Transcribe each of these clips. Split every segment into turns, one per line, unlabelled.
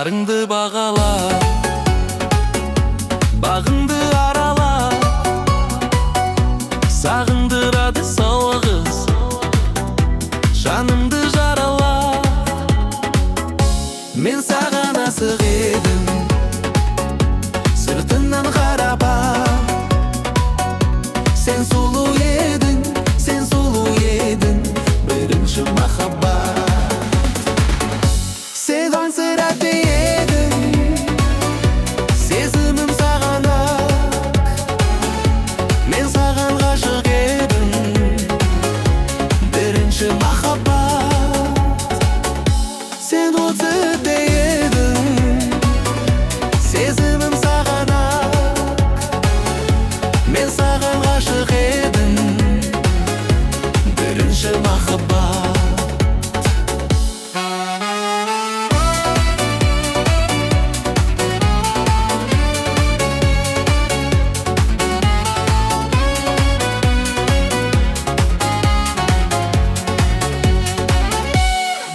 барыңды бағала, бағыңды арала, сағындырады сауа қыз, жанымды жарала. Мен саған асық едім, сыртыңнан қарап, сен сұлу едің, сен сұлу едің, бірінші махаббат. Сен аңсырап едің, сезімім саған ақ, мен саған ғашық едім, бірінші махаббат. Сен от едің, сезімім саған ақ, мен саған ғашық едім, бірінші махаббат.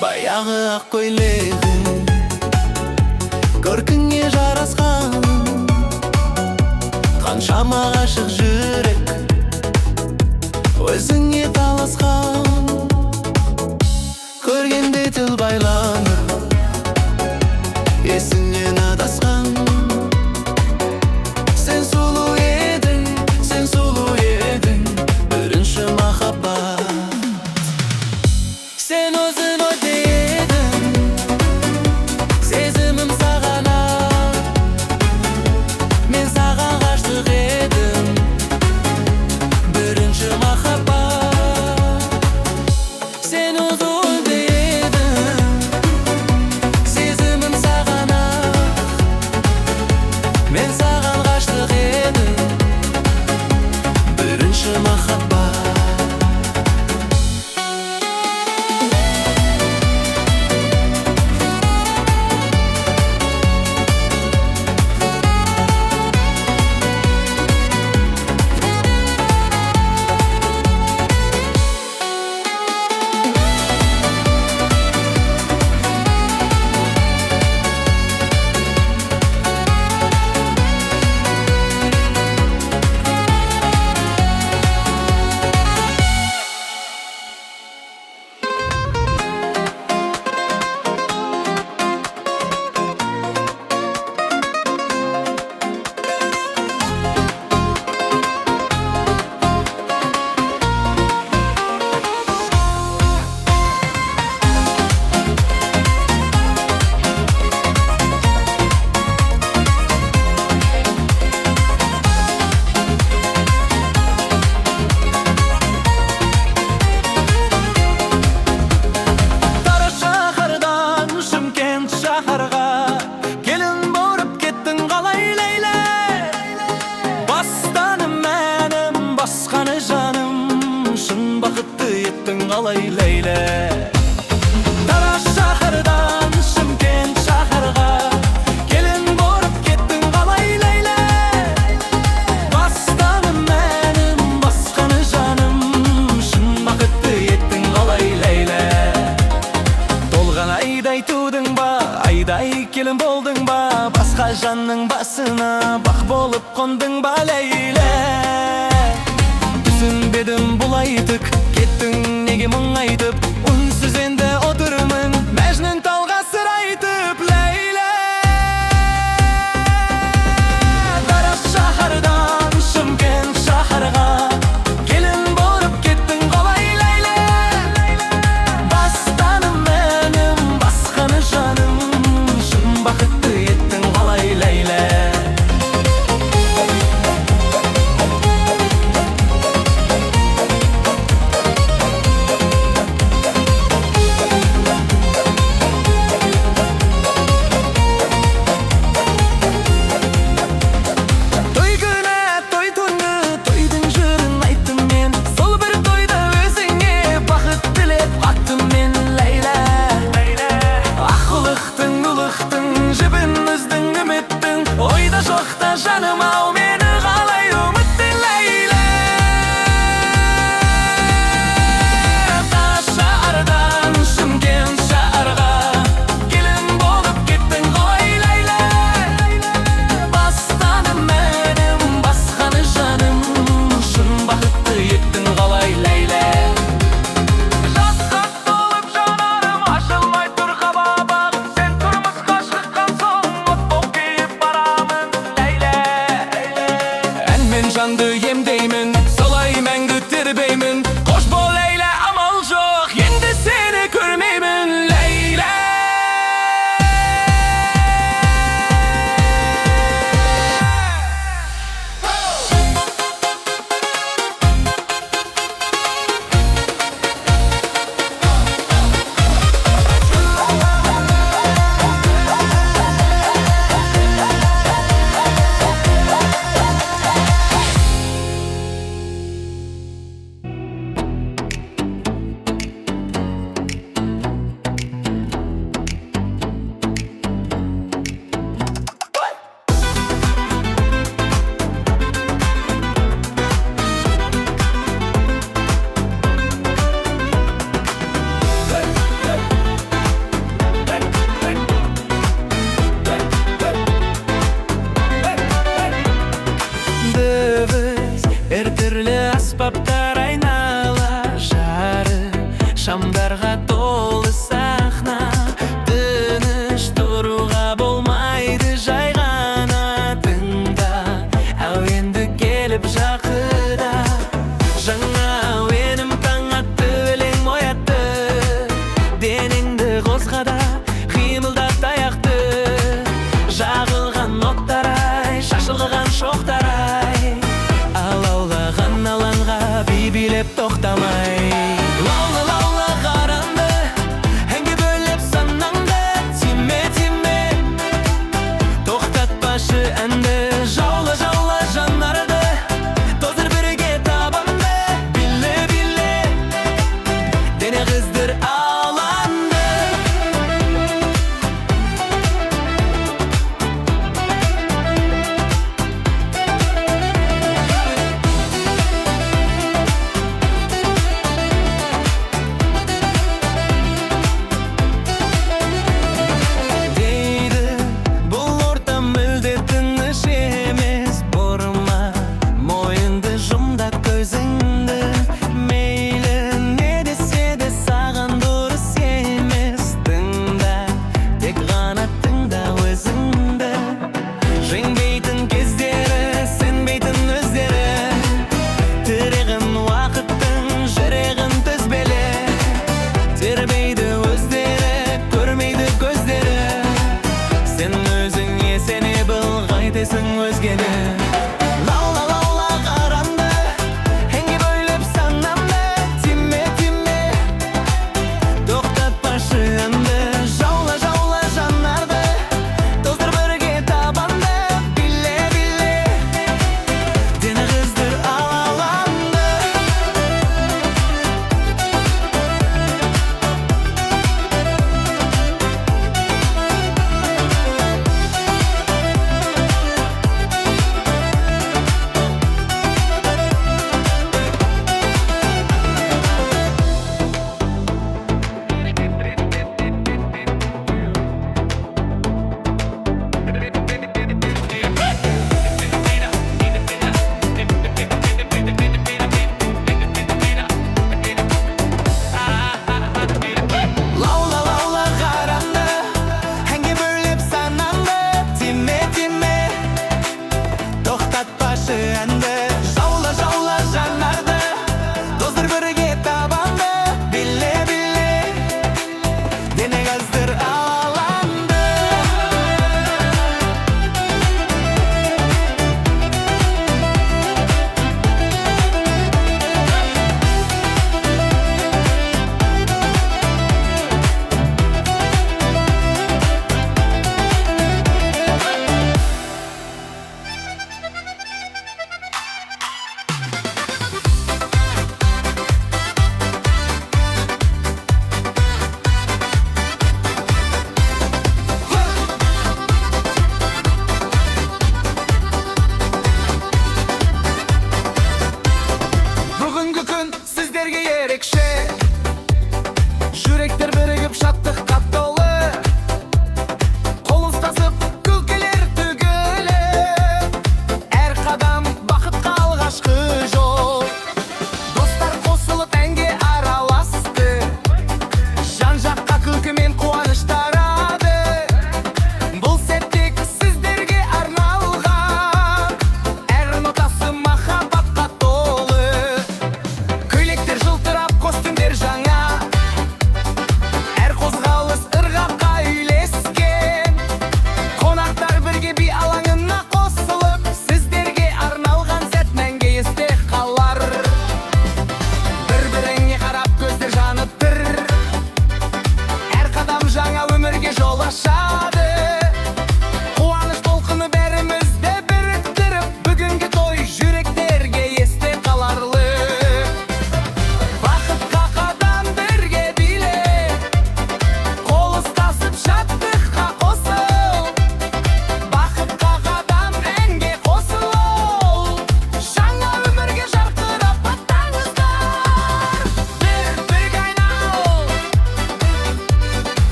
Баяғы ақ көйлегің көркіңе жарасқан, қаншама ғашық жүрек өзіңе таласқан. Көргенде тіл байланып, есіңнен адасқан. Сен сұлу едің, сен сұлу едің, бірінші махаббат. Сен өзің ойда едің, сезімім саған ақ, мен саған ғашық едім, бірінші махаббат. Сен өзің ойда едің, сезімім саған ақ, мен саған ғашық едім, бірінші махаббат. Басқаны жаным, шын бақытты еттің қалай лейле. Тараз шақырдан Шымкент шақырға, келін бұрып кеттің қалай лейле. Бастаным мәнім, басқаны жаным, шын бақытты еттің қалай лейле. Толған айдай тудың ба, айдай келін болдың ба, басқа жанның басына бақ болып қондың ба лейле. Түсінбедім бұлай тік, кеттің неге мұң айтып, үнсіз енді отырмын, мәжнүн талға сыр айтып лейле. Тараз шақырдан Шымкент шақырға, келін бұрып кеттің қалай лейле. Бастаным мәнім, басқаны жаным, шын бақытты еттің қалай лейле. Шамдарға толы сахна, тыныш тұруға болмайды жай ғана тыңда. Әуенді келіп жақыда, жаңа әуенім таң атты, өлең оятты. Денеңді қозғада, қимылдат аяқты, жағылған оттарай, шашылған шоқтарай, алаулаған алаңға би билеп тоқтамай. Лаула, лаула қаранды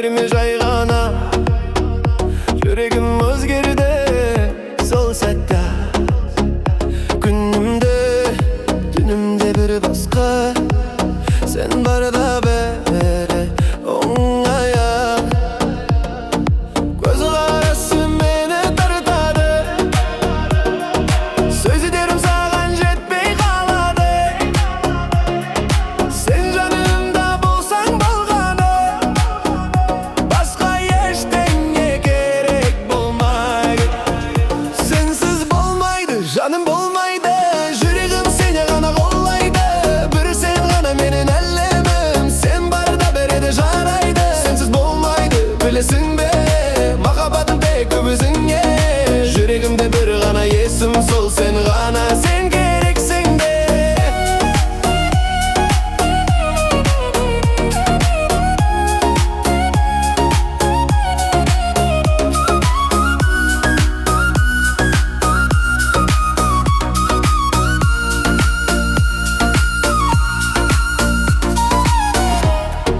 өміріме жай ғана. Жүрегім өзгерді сол сәтте. Күнімде, түнімде бір басқа. Sen barda beri oңая. Көз қарасы мені тартады. Сөздерім саған жетпей қалады. Сен жанымда болсаң болғаны, басқа ештеңе керек болмайды. Сенсіз болмайды, жаным болмайды. Жүрегім сені ғана қолдайды. Бір сен ғана менің әлемім. Сен барда береді жарайды. Сенсіз болмайды, білесің бе? Махаббатым тек өзіңе. Жүрегімде бір ғана есім, сол сен ғана. Сен керексің де.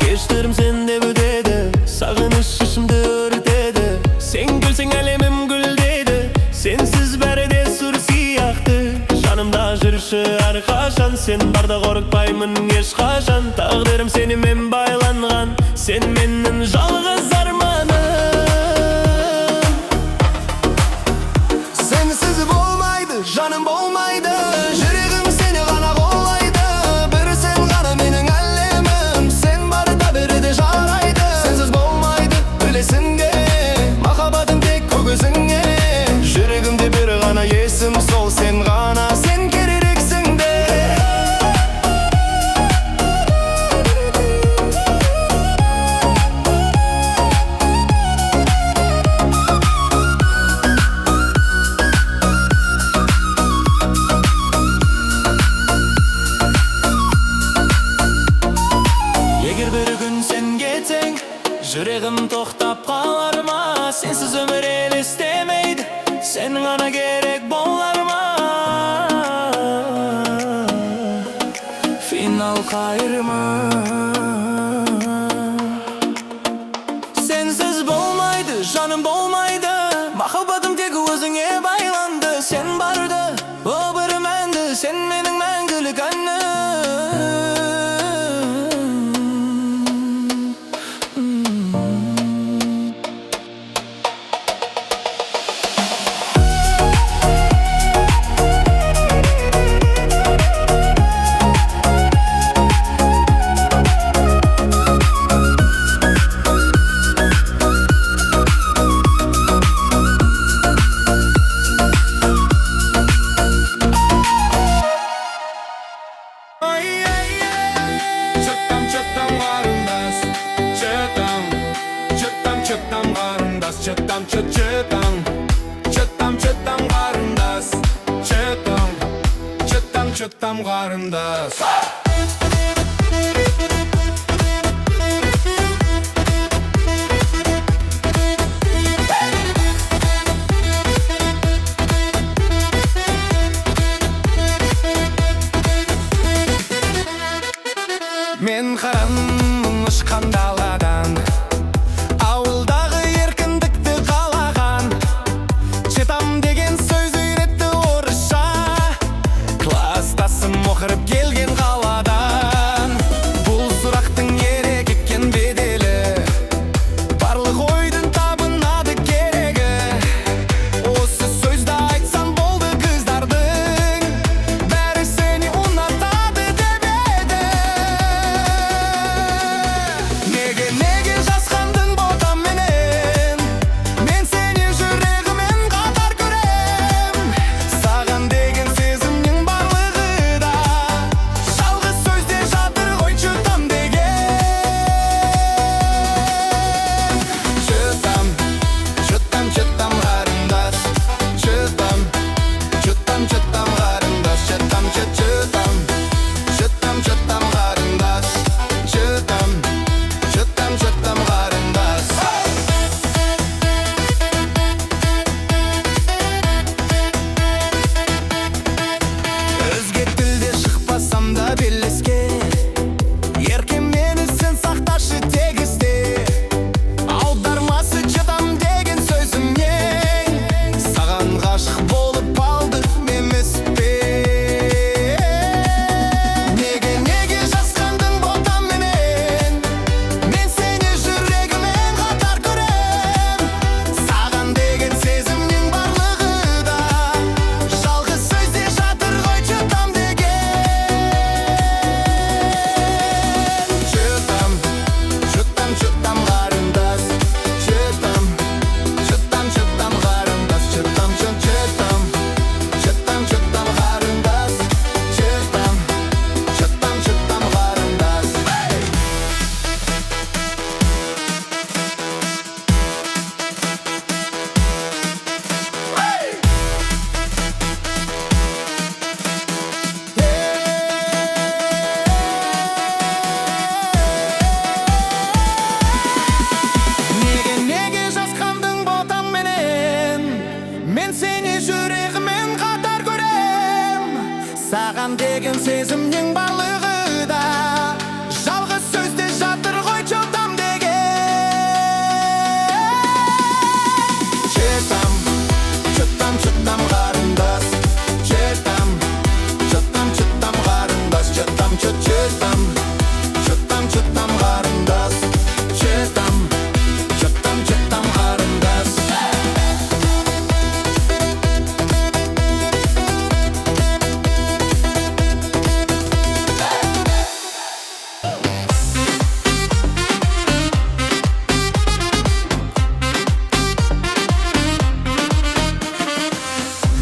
Кешірім сен деп өтеді, сағыныш ішімді өртеді. Сен күлсең әлемім гүлдейді, сенсіз бәрі де сұр сияқты. Жанымда жүрші әрқашан, сен барда қорықпаймын ешқашан. Тағдырым сенімен байланған, сен менің жалғыз арманым. Сенсіз болмайды, жаным болмайды. Жүрегім сені ғана қолдайды. Бір сен ғана менің әлемім. Сен барда береді жарайды. Сенсіз болмайды, білесің де. Махаббатым тек өзіңе. Жүрегімде бір ғана есім, сол сен ғана. Сен керексің де. Егер бір күн сен кетсең, жүрегім тоқтап қалар ма? Сенсіз өмір елестемейді, сен ғана керек болар ма? Финал қайырма. Сенсіз болмайды, жаным болмайды. Махаббатым тек өзіңе байланды. Сен барды, о бір мәнді. Сен менің мәңгілік әнім. Çıtam qarındas. Мен қарамын ұшқан даладан, ауылдағы еркіндікті қалаған. Жетам деген сөз үйретті орысша, кластасым оқырып келген қаладан. Бұл сұрақтың ерек еккен беделі, барлық ойдың табынады керегі. Осы сөзді айтсам болды қыздардың, бәрі сені ұнатады деп еді. Неге жасқандың ботам менен, мен сені жүрегімен қатар көрем. сені жүрегімен қатар көрем. Саған деген сезімнің барлығы да жалғыз сөзде жатыр ғой чотам деген. Чотам, чотам, чотам қарындас. Чотам, чотам, чотам қарындас. Чотам, чотам, чотам, чотам қарындас. Чотам, чотам, чотам қарындас.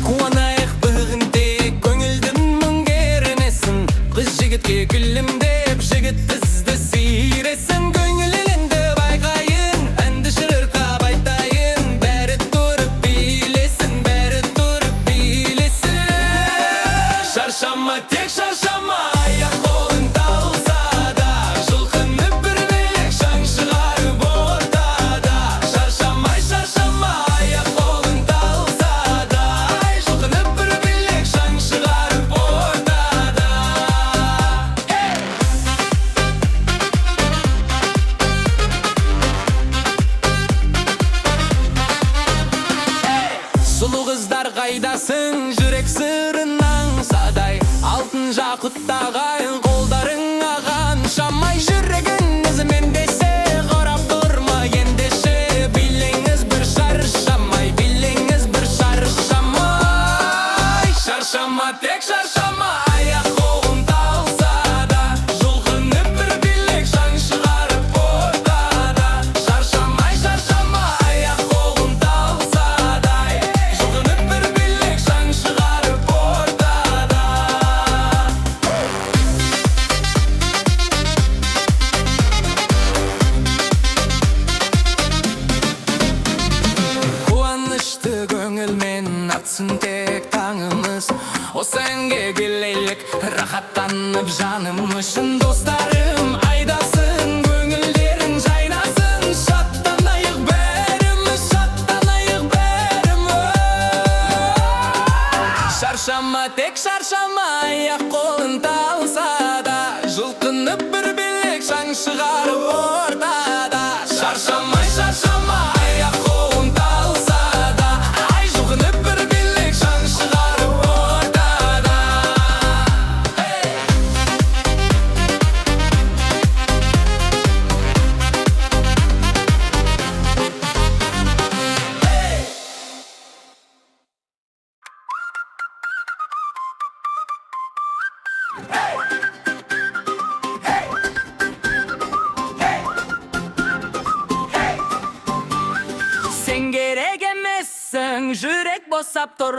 Қуанайық бүгінде көңілдің мың кернесін. Қыз жігітке күлімдеп жігіт бізді сүйресін. Көңіліңді байқайын, әнді шырқап айтайын. Бәрі тұрып билесін, бәрі тұрып билесін. Шаршама, тек шаршама, аяқ қолың талса да. Жұлқынып бір билек шаң шығарып ортада. Шаршамай, шаршама, аяқ қолың талса да. Жұлқынып бір билек шаң шығарып ортада. Сұлу қыздар қайдасың, жүрек сырын аңсадай. Алтын жақұттағайын қолдарыңа қаншамай. Жүрегін ізімен десе қарап тұрма ендеше. Билеңіз бір шаршамай, билеңіз бір шаршамай. Шаршама, тек шаршама, аяқ қолың талса да. Жұлқынып бір билек шаң шығарып ортада. Шаршамай, шаршама, аяқ қолың талса да. Жұлқынып бір билек шаң шығарып ортада. Қуанышты көңілмен атсын тек таңымыз. Осы әнге келелік рахаттанып жаным үшін. Достарым айдасын, көңілдерің жайнасын. Шаттанайық бәріміз, шаттанайық бәріміз. Шаршама, тек шаршама, аяқ қолың талса да. Жұлқынып бір билек шаң шығарып ортада. Шаршамай, шаршама, аяқ қолың талса да. Ай, жұлқынып бір билек шаң шығарып ортада. Сен керек емессің, жүрек босап тұр.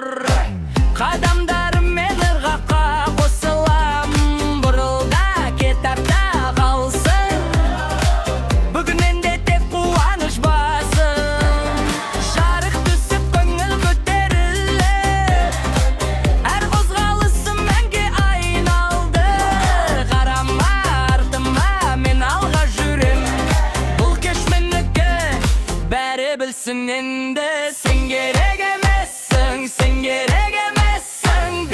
Қадамдарымен ырғаққа қосылам. Бұрылда кетарда қалсын, бүгіннен де тек қуаныш басым. Жарық түсіп көңіл көтеріліп, әр қозғалысым әнге айналды. Қарама артыма, мен алға жүрем. Бұл кеш менікі, бәрі білсін енді. Сен керек емессің, сен керек емессің.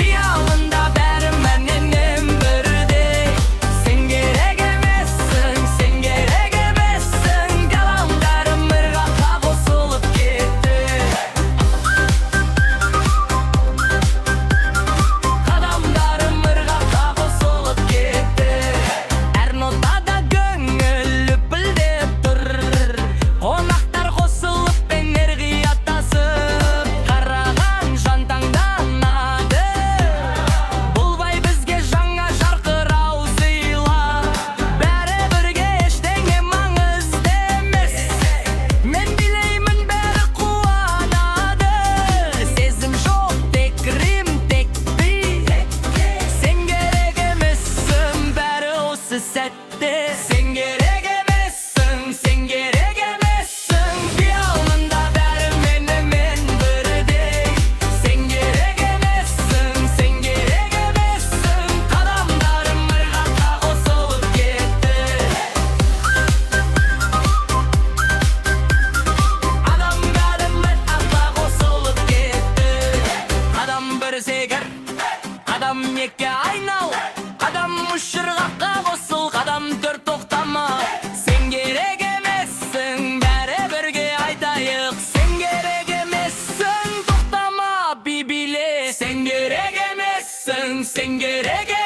melekке aynal. Qadam ушыргакка косул, qadam төрт токтама. Sen керек эмессиң, бәрі бірге айтайық. Sen керек эмессиң, токтама, би биле. Sen керек эмессиң, sen керек